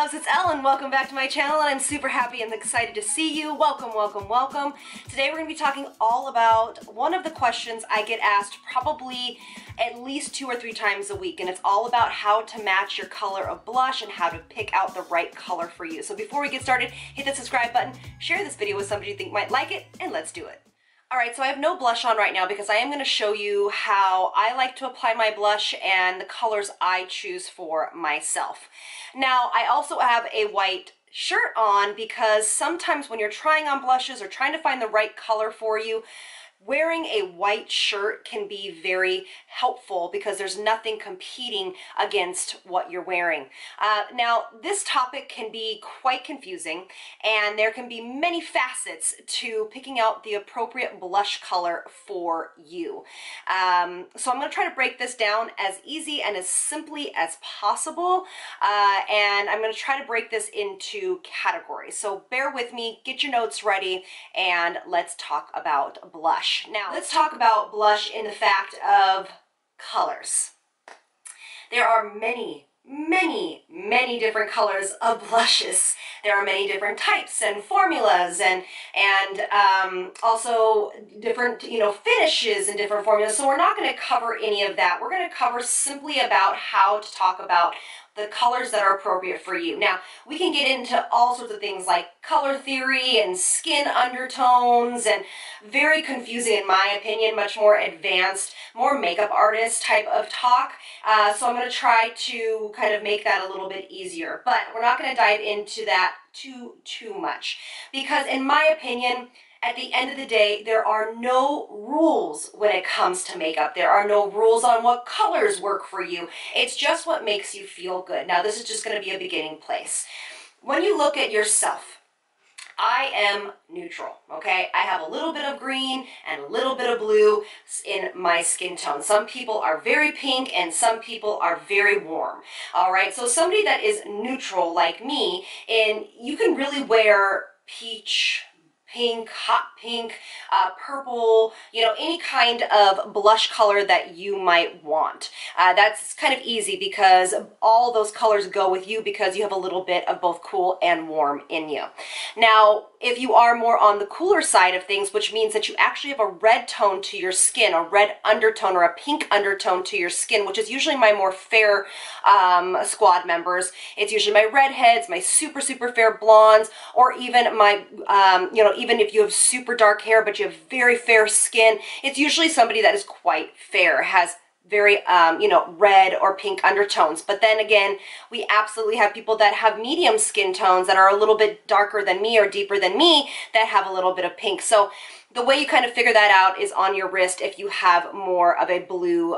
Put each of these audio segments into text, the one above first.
loves, it's Ellen. Welcome back to my channel, and I'm super happy and excited to see you. Welcome, welcome, welcome. Today we're going to be talking all about one of the questions I get asked probably at least 2 or 3 times a week, and it's all about how to match your color of blush and how to pick out the right color for you. So before we get started, hit the subscribe button, share this video with somebody you think might like it, and let's do it. Alright, so I have no blush on right now because I am going to show you how I like to apply my blush and the colors I choose for myself. Now, I also have a white shirt on because sometimes when you're trying on blushes or trying to find the right color for you, wearing a white shirt can be very helpful because there's nothing competing against what you're wearing. Now, this topic can be quite confusing, and there can be many facets to picking out the appropriate blush color for you. So I'm going to try to break this down as easy and as simply as possible, and I'm going to try to break this into categories. So bear with me, get your notes ready, and let's talk about blush. Now, let's talk about blush in the fact of colors. There are many different colors of blushes. There are many different types and formulas and also different, finishes and different formulas. So we're not going to cover any of that. We're going to cover simply about how to talk about the colors that are appropriate for you. Now, we can get into all sorts of things like color theory and skin undertones and very confusing, in my opinion, much more advanced, more makeup artist type of talk. So I'm going to try to kind of make that a little bit easier, but we're not going to dive into that too much because, in my opinion, at the end of the day, there are no rules when it comes to makeup. There are no rules on what colors work for you. It's just what makes you feel good. Now, this is just going to be a beginning place. When you look at yourself, I am neutral, okay? I have a little bit of green and a little bit of blue in my skin tone. Some people are very pink and some people are very warm, all right? So somebody that is neutral like me, and you can really wear peach, pink, hot pink, purple, any kind of blush color that you might want. That's kind of easy because all those colors go with you because you have a little bit of both cool and warm in you. Now, if you are more on the cooler side of things, which means that you actually have a red tone to your skin, a red undertone or a pink undertone to your skin, which is usually my more fair squad members. It's usually my redheads, my super fair blondes, or even my, even if you have super dark hair but you have very fair skin, it's usually somebody that is quite fair, has very, red or pink undertones. But then again, we absolutely have people that have medium skin tones that are a little bit darker than me or deeper than me that have a little bit of pink. So the way you kind of figure that out is on your wrist if you have more of a blue,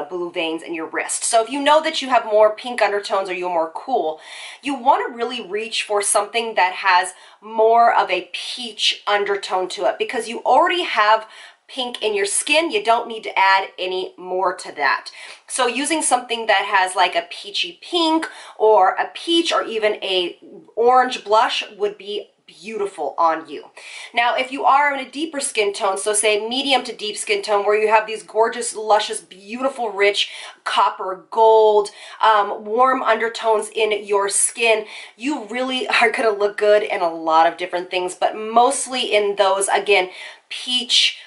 blue veins in your wrist. So if you know that you have more pink undertones or you're more cool, you want to really reach for something that has more of a peach undertone to it because you already have pink in your skin. You don't need to add any more to that. So using something that has like a peachy pink or a peach or even a orange blush would be beautiful on you. Now, if you are in a deeper skin tone, so say medium to deep skin tone, where you have these gorgeous, luscious, beautiful, rich copper, gold, warm undertones in your skin, you really are going to look good in a lot of different things, but mostly in those, again, peach,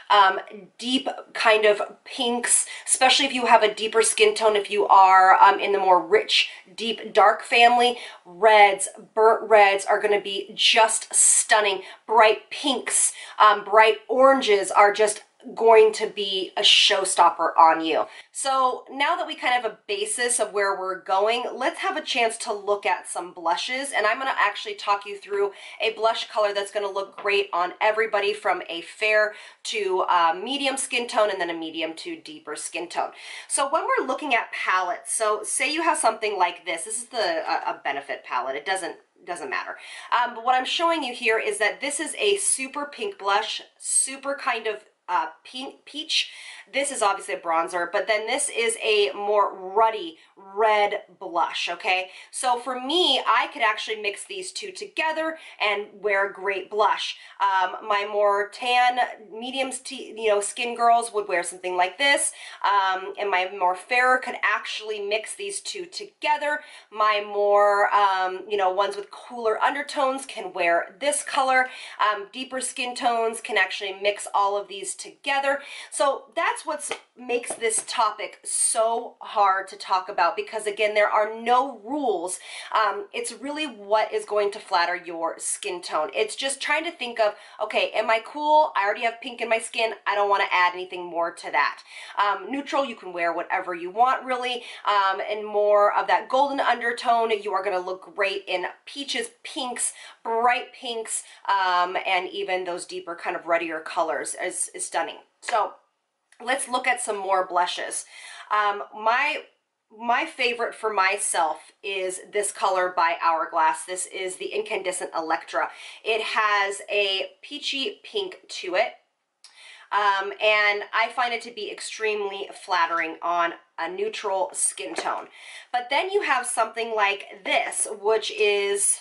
deep kind of pinks, especially if you have a deeper skin tone. If you are in the more rich, deep, dark family, reds, burnt reds are going to be just stunning. Bright pinks, bright oranges are just going to be a showstopper on you. So now that we kind of have a basis of where we're going, let's have a chance to look at some blushes, and I'm going to actually talk you through a blush color that's going to look great on everybody from a fair to medium skin tone and then a medium to deeper skin tone. So when we're looking at palettes, so say you have something like this. This is a Benefit palette. It doesn't matter. But what I'm showing you here is that this is a super pink blush, super kind of pink peach. This is obviously a bronzer, but then this is a more ruddy red blush, okay? So for me, I could actually mix these two together and wear a great blush. My more tan, medium, skin girls would wear something like this, and my more fairer could actually mix these two together. My more, ones with cooler undertones can wear this color. Deeper skin tones can actually mix all of these together. So that's what makes this topic so hard to talk about, because again, there are no rules. It's really what is going to flatter your skin tone. It's just trying to think of, okay, am I cool? I already have pink in my skin. I don't want to add anything more to that. Neutral, you can wear whatever you want really, and more of that golden undertone, you are going to look great in peaches, pinks, bright pinks, and even those deeper kind of ruddier colors is stunning. So let's look at some more blushes. My favorite for myself is this color by Hourglass. This is the Incandescent Electra. It has a peachy pink to it. And I find it to be extremely flattering on a neutral skin tone. But then you have something like this, which is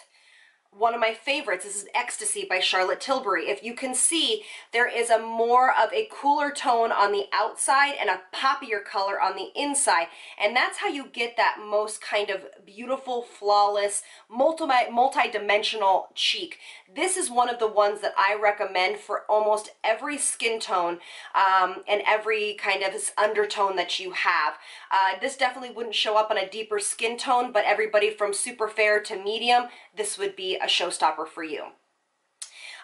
one of my favorites. This is Ecstasy by Charlotte Tilbury. If you can see, there is a more of a cooler tone on the outside and a poppier color on the inside. And that's how you get that most kind of beautiful, flawless, multi-dimensional cheek. This is one of the ones that I recommend for almost every skin tone and every kind of undertone that you have. This definitely wouldn't show up on a deeper skin tone, but everybody from super fair to medium, this would be a showstopper for you.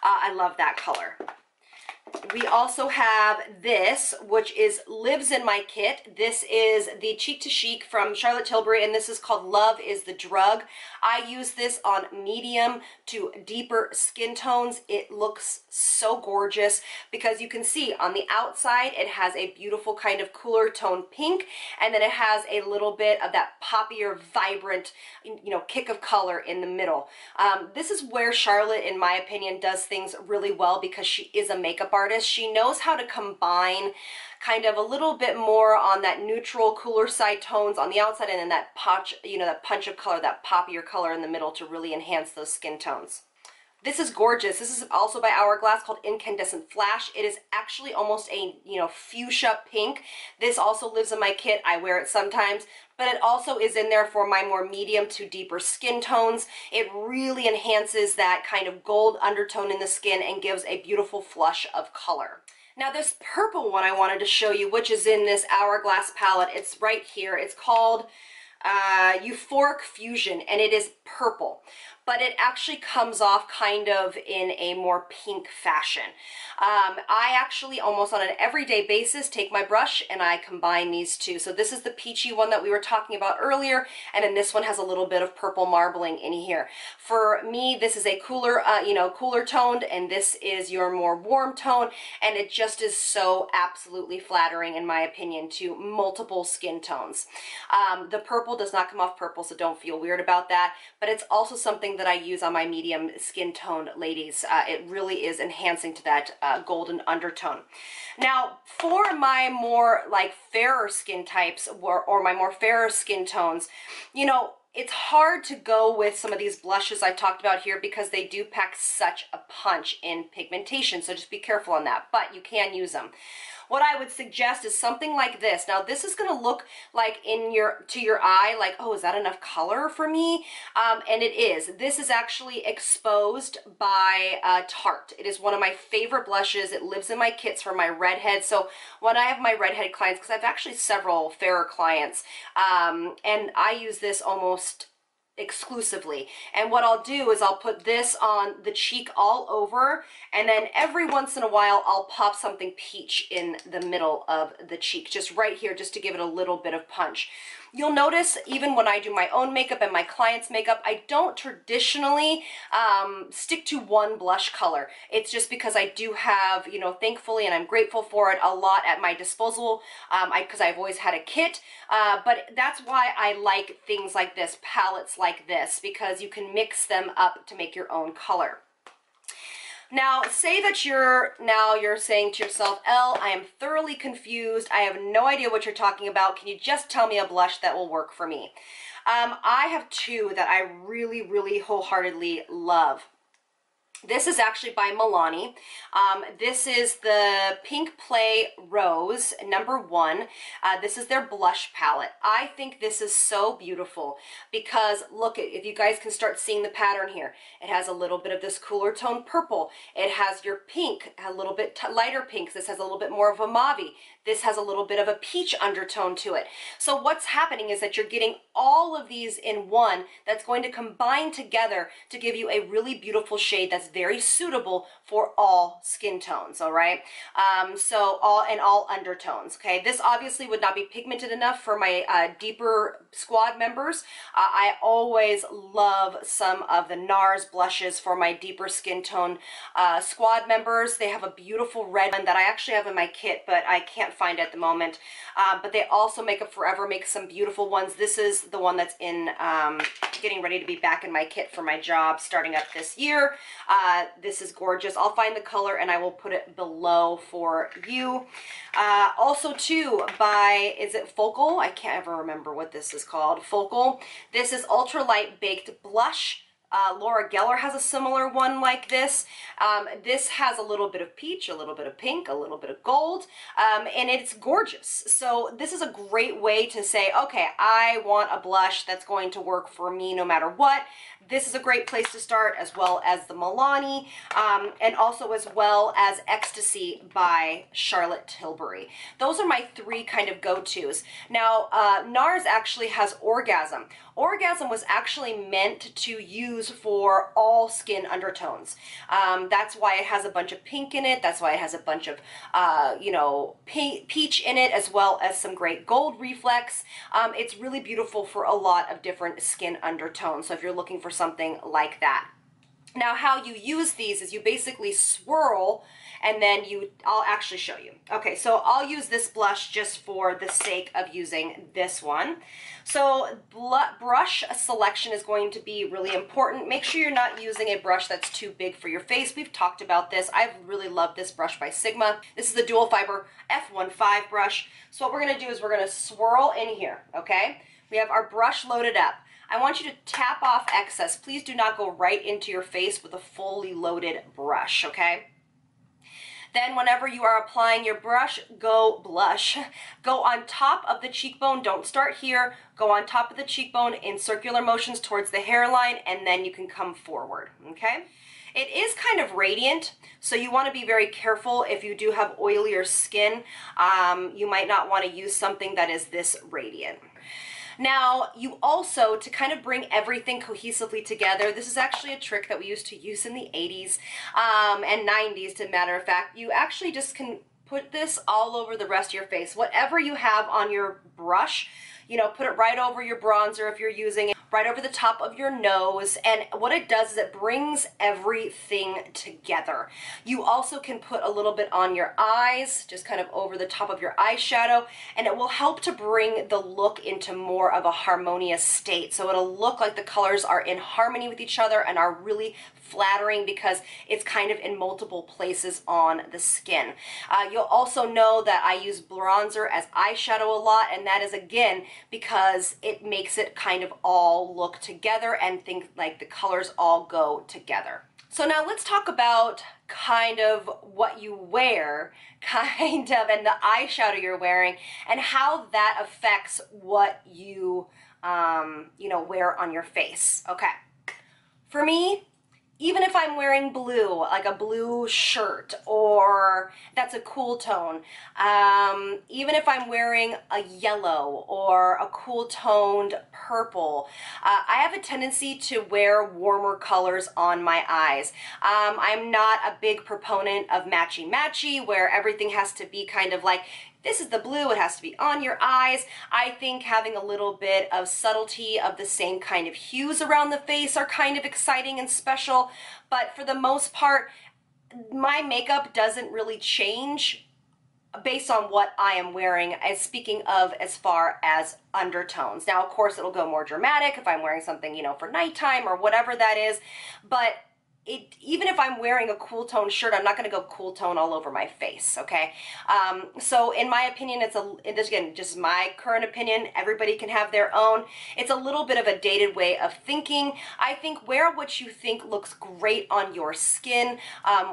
I love that color. We also have this, which is Lives in My Kit. This is the Cheek to Chic from Charlotte Tilbury, and this is called Love is the Drug. I use this on medium to deeper skin tones. It looks so gorgeous because you can see on the outside it has a beautiful kind of cooler tone pink, and then it has a little bit of that poppier, vibrant, kick of color in the middle. This is where Charlotte, in my opinion, does things really well because she is a makeup artist. She knows how to combine kind of a little bit more on that neutral, cooler side tones on the outside, and then that punch, that punch of color, that poppier color in the middle to really enhance those skin tones. This is gorgeous. This is also by Hourglass, called Incandescent Flash. It is actually almost a, fuchsia pink. This also lives in my kit. I wear it sometimes, but it also is in there for my more medium to deeper skin tones. It really enhances that kind of gold undertone in the skin and gives a beautiful flush of color. Now this purple one I wanted to show you, which is in this Hourglass palette, it's right here. It's called Euphoric Fusion, and it is purple, but it actually comes off kind of in a more pink fashion. I actually almost on an everyday basis take my brush and I combine these two. So this is the peachy one that we were talking about earlier, and then this one has a little bit of purple marbling in here. For me, this is a cooler, cooler toned, and this is your more warm tone, and it just is so absolutely flattering, in my opinion, to multiple skin tones. The purple does not come off purple, so don't feel weird about that, but it's also something that I use on my medium skin toned ladies. It really is enhancing to that golden undertone. Now, for my more like fairer skin types or my more fairer skin tones, it's hard to go with some of these blushes I've talked about here because they do pack such a punch in pigmentation, so just be careful on that, but you can use them. What I would suggest is something like this. Now this is going to look like to your eye like, oh, is that enough color for me? And it is. This is actually Exposed by Tarte. It is one of my favorite blushes. It lives in my kits for my redhead. So when I have my redhead clients, because I've actually several fairer clients, and I use this almost exclusively, and what I'll do is I'll put this on the cheek all over, and then every once in a while I'll pop something peach in the middle of the cheek, just right here, just to give it a little bit of punch. You'll notice even when I do my own makeup and my clients' makeup, I don't traditionally stick to one blush color. It's just because I do have, thankfully, and I'm grateful for it, a lot at my disposal, because I've always had a kit, but that's why I like things like this, palettes like this, because you can mix them up to make your own color. Now, say that you're saying to yourself, Elle, I am thoroughly confused. I have no idea what you're talking about. Can you just tell me a blush that will work for me? I have two that I really, really wholeheartedly love. This is actually by Milani. This is the Pink Play Rose, #1. This is their blush palette. I think this is so beautiful because look, if you guys can start seeing the pattern here, it has a little bit of this cooler tone purple. It has your pink, a little bit lighter pinks. This has a little bit more of a mauve. This has a little bit of a peach undertone to it. So what's happening is that you're getting all of these in one that's going to combine together to give you a really beautiful shade that's very suitable for all skin tones, all right? So all undertones, okay? This obviously would not be pigmented enough for my deeper squad members. I always love some of the NARS blushes for my deeper skin tone squad members. They have a beautiful red one that I actually have in my kit, but I can't find it at the moment. But they also Forever makes some beautiful ones. This is the one that's in getting ready to be back in my kit for my job starting up this year. This is gorgeous. I'll find the color and I will put it below for you. Also too, by, is it Focal? I can't ever remember what this is called. Focal. This is Ultralight Baked Blush. Laura Geller has a similar one like this. This has a little bit of peach, a little bit of pink, a little bit of gold, and it's gorgeous. So this is a great way to say, okay, I want a blush that's going to work for me no matter what. This is a great place to start, as well as the Milani, and also as well as Ecstasy by Charlotte Tilbury. Those are my three kind of go-tos. Now, NARS actually has Orgasm. Orgasm was actually meant to use for all skin undertones. That's why it has a bunch of pink in it. That's why it has a bunch of, you know, peach in it, as well as some great gold reflex. It's really beautiful for a lot of different skin undertones. So if you're looking for something like that. Now, how you use these is you basically swirl and then I'll actually show you. Okay, so I'll use this blush just for the sake of using this one. So brush selection is going to be really important. Make sure you're not using a brush that's too big for your face. We've talked about this. I've really loved this brush by Sigma. This is the dual fiber F15 brush. So what we're gonna do is we're gonna swirl in here, okay? We have our brush loaded up. I want you to tap off excess. Please do not go right into your face with a fully loaded brush, okay? Then whenever you are applying your brush, go on top of the cheekbone. Don't start here. Go on top of the cheekbone in circular motions towards the hairline, and then you can come forward, okay? It is kind of radiant, so you want to be very careful if you do have oilier skin. You might not want to use something that is this radiant. Now, you also, to kind of bring everything cohesively together, this is actually a trick that we used to use in the 80s and 90s, to matter of fact. You actually just can put this all over the rest of your face. Whatever you have on your brush, you know, put it right over your bronzer if you're using it, right over the top of your nose, and what it does is it brings everything together. You also can put a little bit on your eyes, just kind of over the top of your eyeshadow, and it will help to bring the look into more of a harmonious state. So it'll look like the colors are in harmony with each other and are really flattering because it's kind of in multiple places on the skin. You'll also know that I use bronzer as eyeshadow a lot, and that is again because it makes it kind of all look together and think like the colors all go together. So now let's talk about kind of what you wear, kind of, and the eyeshadow you're wearing and how that affects what you, you know, wear on your face. Okay. For me, even if I'm wearing blue, like a blue shirt, or that's a cool tone, even if I'm wearing a yellow or a cool toned purple, I have a tendency to wear warmer colors on my eyes. I'm not a big proponent of matchy-matchy, where everything has to be kind of like, this is the blue, it has to be on your eyes. I think having a little bit of subtlety of the same kind of hues around the face are kind of exciting and special, but for the most part, my makeup doesn't really change based on what I am wearing, speaking of as far as undertones. Now, of course, it'll go more dramatic if I'm wearing something, you know, for nighttime or whatever that is, but even if I'm wearing a cool tone shirt, I'm not going to go cool tone all over my face, okay? So in my opinion, this again, just my current opinion, everybody can have their own. It's a little bit of a dated way of thinking. I think wear what you think looks great on your skin,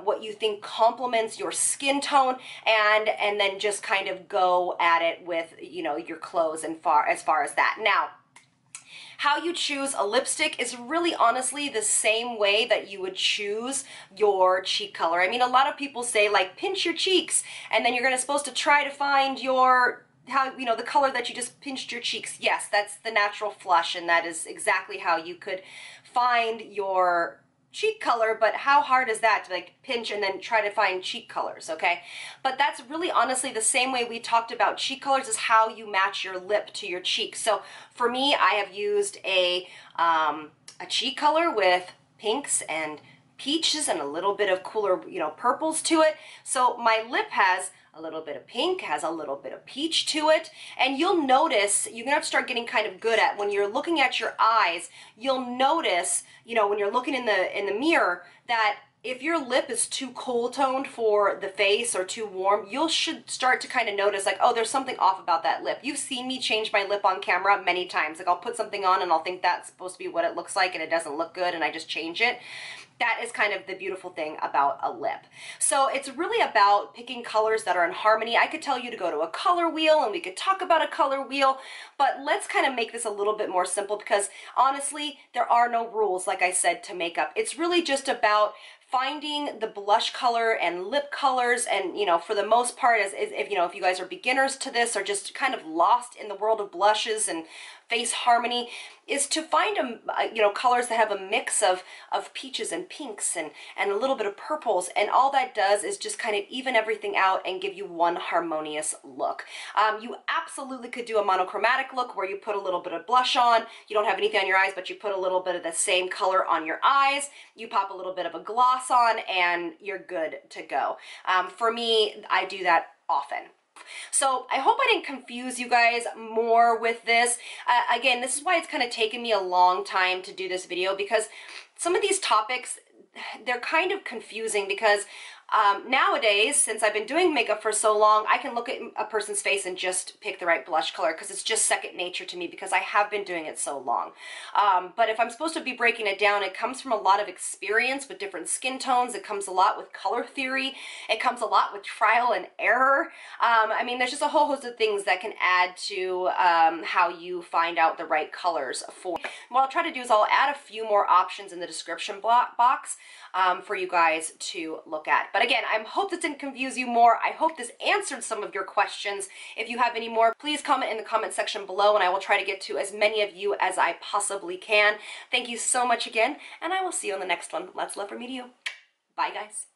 what you think complements your skin tone, and then just kind of go at it with, you know, your clothes and as far as that. Now, how you choose a lipstick is really honestly the same way that you would choose your cheek color. I mean, a lot of people say like pinch your cheeks, and then you're supposed to try to find your the color that you just pinched your cheeks. Yes, that's the natural flush, and that is exactly how you could find your cheek color, but how hard is that to like pinch and then try to find cheek colors, okay? But that's really honestly the same way we talked about cheek colors, is how you match your lip to your cheek. So for me, I have used a cheek color with pinks and peaches and a little bit of cooler, you know, purples to it. So my lip has a little bit of pink, has a little bit of peach to it, and you'll notice, you're gonna have to start getting kind of good at, when you're looking at your eyes, you'll notice, you know, when you're looking in the mirror, that if your lip is too cool toned for the face or too warm, you should start to kind of notice like, oh, there's something off about that lip. You've seen me change my lip on camera many times. Like I'll put something on and I'll think that's supposed to be what it looks like and it doesn't look good and I just change it. That is kind of the beautiful thing about a lip. So it's really about picking colors that are in harmony. I could tell you to go to a color wheel and we could talk about a color wheel, but let's kind of make this a little bit more simple, because honestly, there are no rules, like I said, to makeup. It's really just about finding the blush color and lip colors, and you know, for the most part, if you guys are beginners to this or just kind of lost in the world of blushes and face harmony, is to find colors that have a mix of peaches and pinks and a little bit of purples, and all that does is just kind of even everything out and give you one harmonious look. You absolutely could do a monochromatic look where you put a little bit of blush on, you don't have anything on your eyes, but you put a little bit of the same color on your eyes, you pop a little bit of a gloss on, and you're good to go. For me, I do that often. So I hope I didn't confuse you guys more with this. Again, this is why it's kind of taken me a long time to do this video, because some of these topics, they're kind of confusing, because nowadays, since I've been doing makeup for so long, I can look at a person's face and just pick the right blush color, because it's just second nature to me, because I have been doing it so long. But if I'm supposed to be breaking it down, it comes from a lot of experience with different skin tones. It comes a lot with color theory. It comes a lot with trial and error. I mean, there's just a whole host of things that can add to how you find out the right colors for. What I'll try to do is I'll add a few more options in the description box for you guys to look at. But again, I hope this didn't confuse you more. I hope this answered some of your questions. If you have any more, please comment in the comment section below, and I will try to get to as many of you as I possibly can. Thank you so much again, and I will see you on the next one. Lots of love from me to you. Bye, guys.